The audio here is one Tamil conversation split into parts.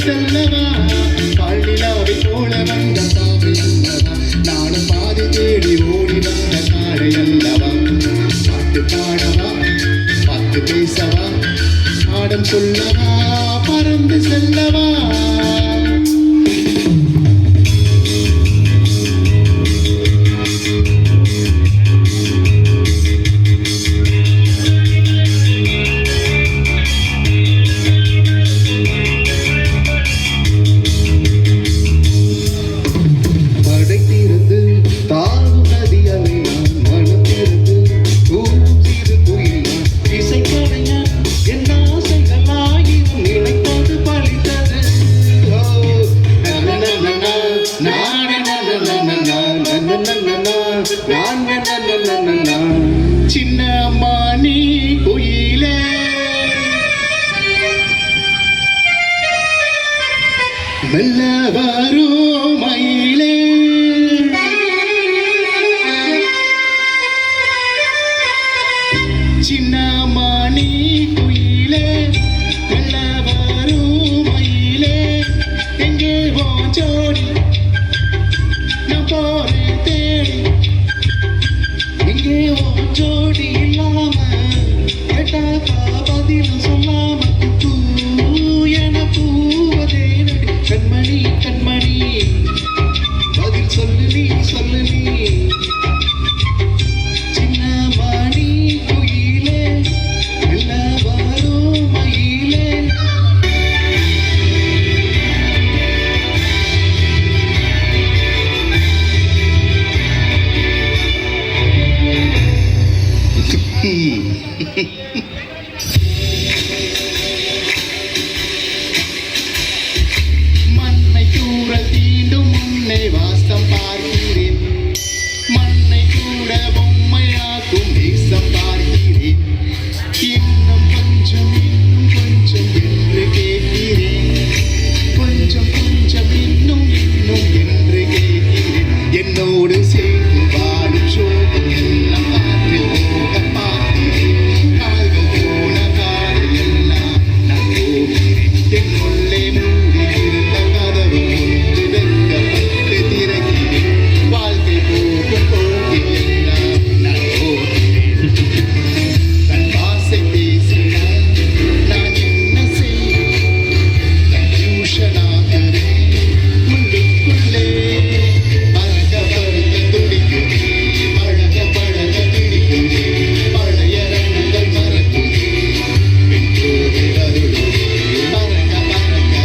செல்லவா பால்நிலாவை போல வந்த தாவை அல்லவா நானும் பாதி தேடி ஓடி வந்த காடை அல்லவா பாட்டு பாடவா பாட்டு பேசவா பாடம் சொல்லவா பறந்து செல்லவா சின்ன மானி குயிலே மெல்ல வரும் மயிலே சின்ன மானி குயிலே மெல்ல வரும் மயிலே எங்கே போ ஜோடி நான் போறேன் தேடி எங்கே ஜோடி இல்லாம கேட்டாக்கா பதில் சொல்லாம பூ என பூவதே கண்மணி கண்மணி பதில் சொல்லு நீ சொல்லு நீ சின்ன மணி குயிலே மெல்ல வரும் மயிலே மண்ணை தூர தீண்டும் முன்னே வாசம் பார்க்கிறேன் மண்ணை கூட பொம்மையாக்கும் தேசம் பார்க்கிறேன் இன்னும் கொஞ்சம் என்று கேட்கிறேன் கொஞ்சம் கொஞ்சம் இன்னும் என்று கேட்கிறேன் என்னோடு சேர்ந்து வாழும் சோகம் எல்லாம் காற்றில் போக பார்க்கிறேன் கால்கள் போன காடு எல்லாம் நான் போகிறேன் என்னுள்ளே மூடி இருந்த கதவு ஒன்று வெட்கப்பட்டு திறக்கிறேன் வாழ்க்கை போகும் போகில் எல்லாம் நான் போகிறேன் தன் வாசை பேசினார் நான் என்ன செய்வேன் கன்ஃபியூஷனாகிறேன் உள்ளுக்குள்ளே பறக்க பறக்க துடிக்குதே பழக பழக பிடிக்குதே பழைய ரன்கள் மறக்குதே பெற்றோரை வருடுதே பறக்க பறக்க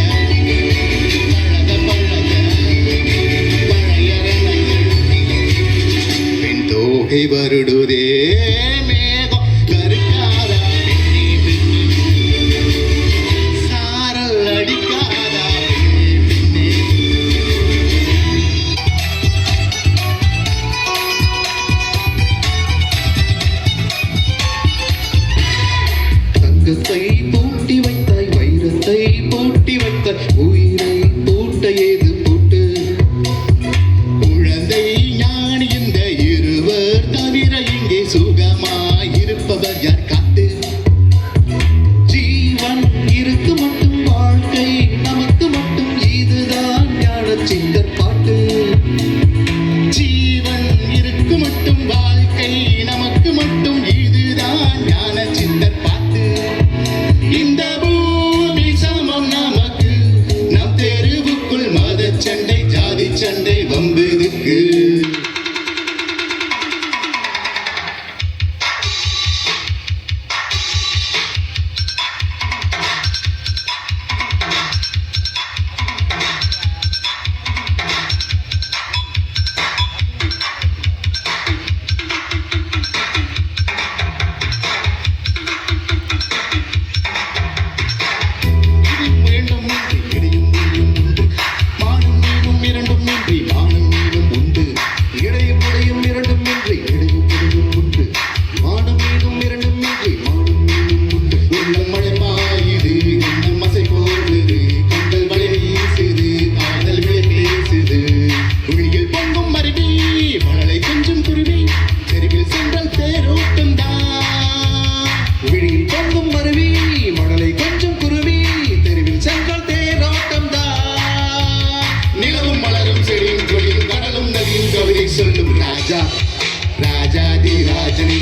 பழக பழக பழைய ரன்கள் பெண் தோகை வருடுதே மேகம் கருக்காதா பெண்ணே பெண்ணே சாரல் அடிக்காதா பெண்ணே தங்கத்தை பூட்டி வைத்தாய் வைரத்தை பூட்டி வைத்தாய் உயிரை பூட்ட ஏது பூட்டு குழந்தை ஞானி இந்த இருவர் தவிர இங்கே சுகமாயிருப்பவர் யார் காட்டு ஜீவன் இருக்கு மட்டும் வாழ்க்கை நமக்கு மட்டும் இதுதான் ஞான சிங்கர் பாட்டு ஜீவன் இருக்கு மட்டும் வாழ்க்கை நமக்கு மட்டும் இதுதான் ஞான சிந்தர் பாட்டு இந்த பூமி சமம் நமக்கு நம் தெருவுக்குள் மத சண்டை ஜாதி சண்டை வம்புக்கு விழியில் பொங்கும் மருவி மணலை கொஞ்சம் குருவி தெருவில் சென்றால் தேரோட்டம் ரஜினி